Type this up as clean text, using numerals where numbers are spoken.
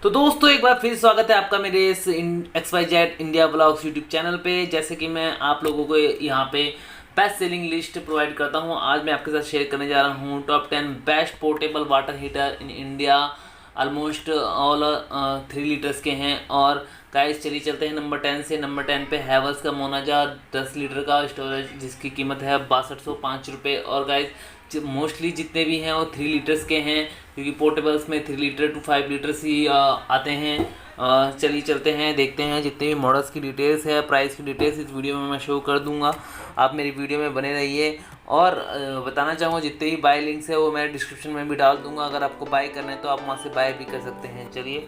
तो दोस्तों एक बार फिर स्वागत है आपका मेरे इस XYZ India blogs YouTube channel पे। जैसे कि मैं आप लोगों को यहाँ पे बेस्ट सेलिंग लिस्ट प्रोवाइड करता हूँ। आज मैं आपके साथ शेयर करने जा रहा हूँ top 10 best portable water heater in India. Almost all 3 litres के हैं। और गाइस चलिए चलते हैं नंबर 10 से। नंबर 10 पे हैवल्स का मोनाजा 10 लीटर का स्टोरेज, जिसकी कीमत है 6205 रुपये। और गाइस मोस्टली जितने भी हैं वो 3 लीटर्स के हैं, क्योंकि पोर्टेबल्स में 3 लीटर टू 5 लीटर्स ही आते हैं। चलिए चलते हैं, देखते हैं जितने भी मॉडल्स की डिटेल्स है, प्राइस की डिटेल्स इस वीडियो में मैं शो कर दूंगा। आप मेरी वीडियो में बने रहिए। और बताना चाहूँगा जितने भी बाय लिंक्स है वो मैं डिस्क्रिप्शन में भी डाल दूंगा। अगर आपको बाय करना है तो आप वहाँ से बाय भी कर सकते हैं। चलिए